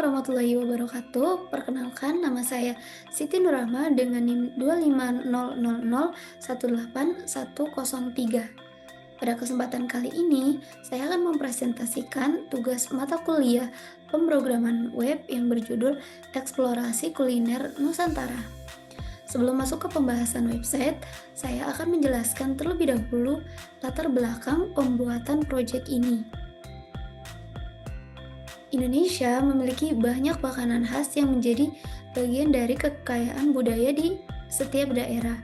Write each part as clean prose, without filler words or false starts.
warahmatullahi wabarakatuh. Perkenalkan, nama saya Siti Nurrahma dengan NIM 25000181103. Pada kesempatan kali ini, saya akan mempresentasikan tugas mata kuliah pemrograman web yang berjudul Eksplorasi Kuliner Nusantara. Sebelum masuk ke pembahasan website, saya akan menjelaskan terlebih dahulu latar belakang pembuatan proyek ini. Indonesia memiliki banyak makanan khas yang menjadi bagian dari kekayaan budaya di setiap daerah.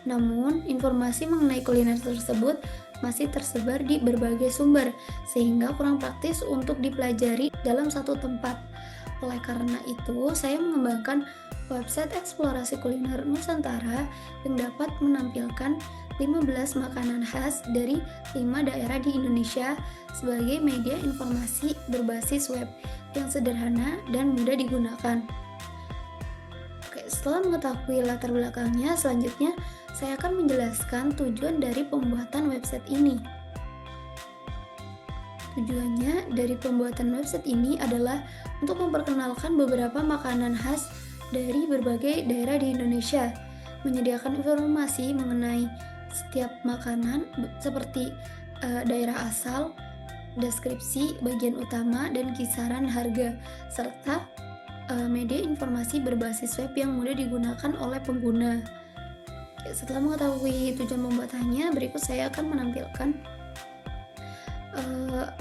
Namun, informasi mengenai kuliner tersebut masih tersebar di berbagai sumber, sehingga kurang praktis untuk dipelajari dalam satu tempat. Oleh karena itu, saya mengembangkan website eksplorasi kuliner Nusantara yang dapat menampilkan 15 makanan khas dari 5 daerah di Indonesia sebagai media informasi berbasis web yang sederhana dan mudah digunakan. Oke, setelah mengetahui latar belakangnya, selanjutnya saya akan menjelaskan tujuan dari pembuatan website ini. Tujuannya dari pembuatan website ini adalah untuk memperkenalkan beberapa makanan khas dari berbagai daerah di Indonesia, menyediakan informasi mengenai setiap makanan seperti daerah asal, deskripsi, bagian utama, dan kisaran harga, serta media informasi berbasis web yang mudah digunakan oleh pengguna. Setelah mengetahui tujuan pembuatannya, berikut saya akan menampilkan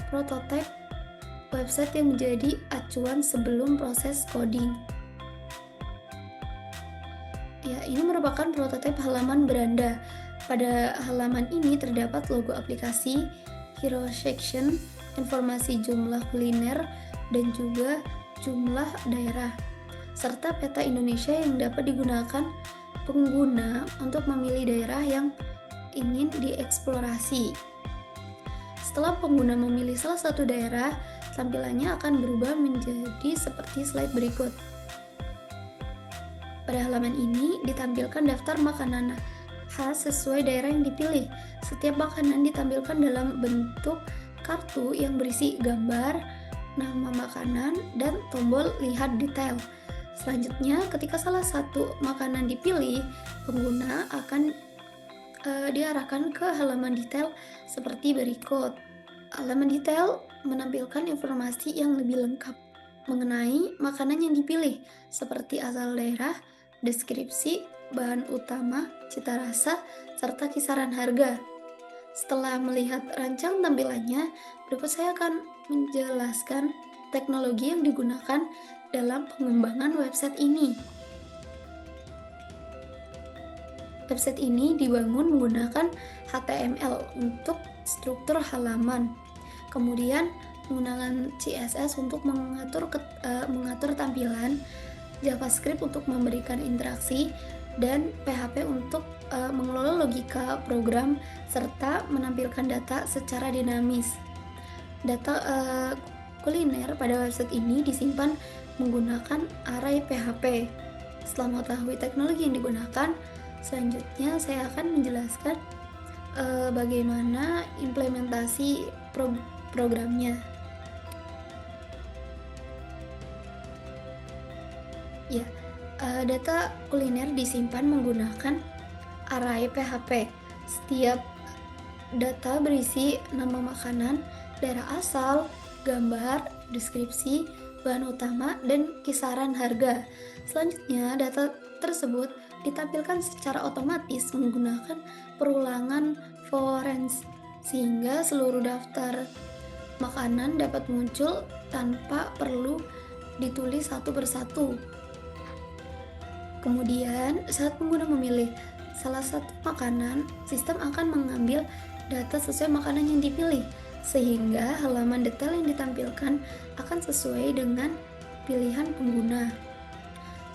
prototipe website yang menjadi acuan sebelum proses coding. Ya, ini merupakan prototipe halaman beranda. Pada halaman ini terdapat logo aplikasi, hero section, informasi jumlah kuliner, dan juga jumlah daerah, serta peta Indonesia yang dapat digunakan pengguna untuk memilih daerah yang ingin dieksplorasi. Setelah pengguna memilih salah satu daerah, tampilannya akan berubah menjadi seperti slide berikut. Pada halaman ini ditampilkan daftar makanan khas sesuai daerah yang dipilih. Setiap makanan ditampilkan dalam bentuk kartu yang berisi gambar, nama makanan, dan tombol lihat detail. Selanjutnya, ketika salah satu makanan dipilih, pengguna akan diarahkan ke halaman detail seperti berikut. Halaman detail menampilkan informasi yang lebih lengkap mengenai makanan yang dipilih, seperti asal daerah, deskripsi, bahan utama, cita rasa, serta kisaran harga. Setelah melihat rancang tampilannya, berikut saya akan menjelaskan teknologi yang digunakan dalam pengembangan website ini. Website ini dibangun menggunakan HTML untuk struktur halaman, kemudian menggunakan CSS untuk mengatur tampilan, JavaScript untuk memberikan interaksi, dan PHP untuk mengelola logika program serta menampilkan data secara dinamis. Data kuliner pada website ini disimpan menggunakan array PHP. Setelah mengetahui teknologi yang digunakan, selanjutnya saya akan menjelaskan bagaimana implementasi programnya. Ya, data kuliner disimpan menggunakan array PHP. Setiap data berisi nama makanan, daerah asal, gambar, deskripsi, bahan utama, dan kisaran harga. Selanjutnya, data tersebut ditampilkan secara otomatis menggunakan perulangan forens, sehingga seluruh daftar makanan dapat muncul tanpa perlu ditulis satu persatu. Kemudian, saat pengguna memilih salah satu makanan, sistem akan mengambil data sesuai makanan yang dipilih, sehingga halaman detail yang ditampilkan akan sesuai dengan pilihan pengguna.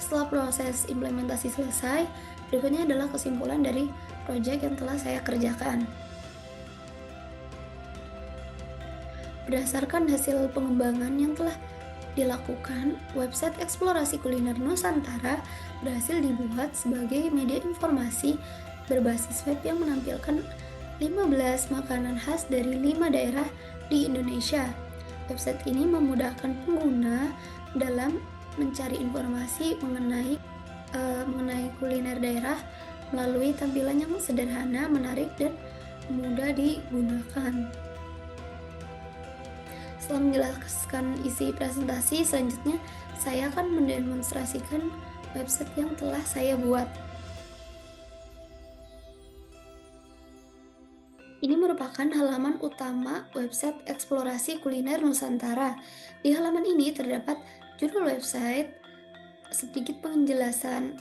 Setelah proses implementasi selesai, berikutnya adalah kesimpulan dari proyek yang telah saya kerjakan. Berdasarkan hasil pengembangan yang telah dilakukan, website eksplorasi kuliner Nusantara berhasil dibuat sebagai media informasi berbasis web yang menampilkan 15 makanan khas dari 5 daerah di Indonesia. Website ini memudahkan pengguna dalam mencari informasi mengenai kuliner daerah melalui tampilan yang sederhana, menarik, dan mudah digunakan. Setelah menjelaskan isi presentasi, selanjutnya saya akan mendemonstrasikan website yang telah saya buat. Ini merupakan halaman utama website eksplorasi kuliner Nusantara. Di halaman ini terdapat judul website, sedikit penjelasan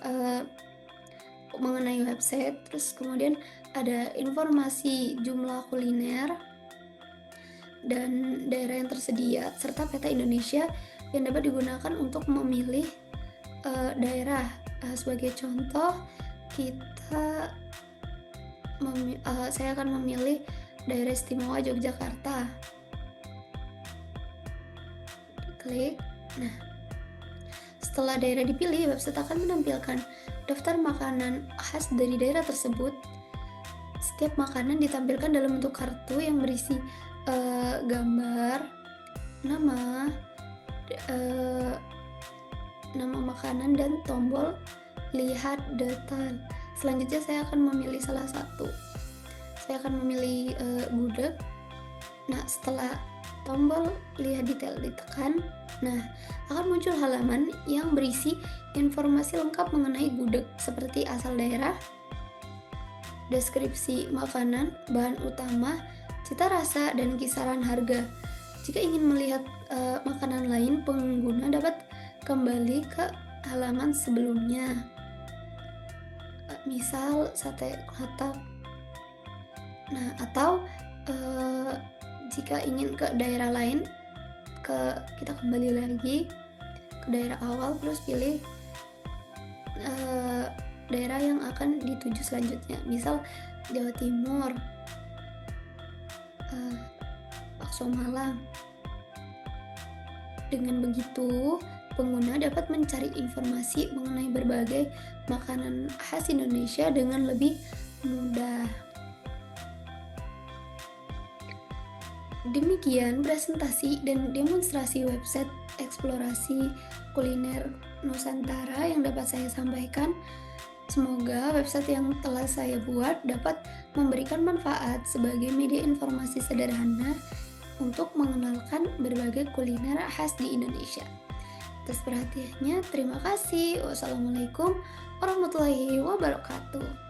mengenai website, terus kemudian ada informasi jumlah kuliner dan daerah yang tersedia, serta peta Indonesia yang dapat digunakan untuk memilih daerah. Sebagai contoh, saya akan memilih daerah istimewa Yogyakarta. Klik. Nah, setelah daerah dipilih, website akan menampilkan daftar makanan khas dari daerah tersebut. Setiap makanan ditampilkan dalam bentuk kartu yang berisi gambar, nama makanan, dan tombol lihat detail. Selanjutnya saya akan memilih salah satu. Saya akan memilih gudeg. Nah, setelah tombol lihat detail ditekan, nah akan muncul halaman yang berisi informasi lengkap mengenai gudeg, seperti asal daerah, deskripsi makanan, bahan utama, cita rasa, dan kisaran harga. Jika ingin melihat makanan lain, pengguna dapat kembali ke halaman sebelumnya. Misal sate klatak. Nah, atau jika ingin ke daerah lain, kita kembali lagi ke daerah awal, terus pilih daerah yang akan dituju selanjutnya. Misal Jawa Timur, bakso Malang. Dengan begitu, pengguna dapat mencari informasi mengenai berbagai makanan khas Indonesia dengan lebih mudah. Demikian presentasi dan demonstrasi website eksplorasi kuliner Nusantara yang dapat saya sampaikan. Semoga website yang telah saya buat dapat memberikan manfaat sebagai media informasi sederhana untuk mengenalkan berbagai kuliner khas di Indonesia. Atas perhatiannya, terima kasih. Wassalamualaikum warahmatullahi wabarakatuh.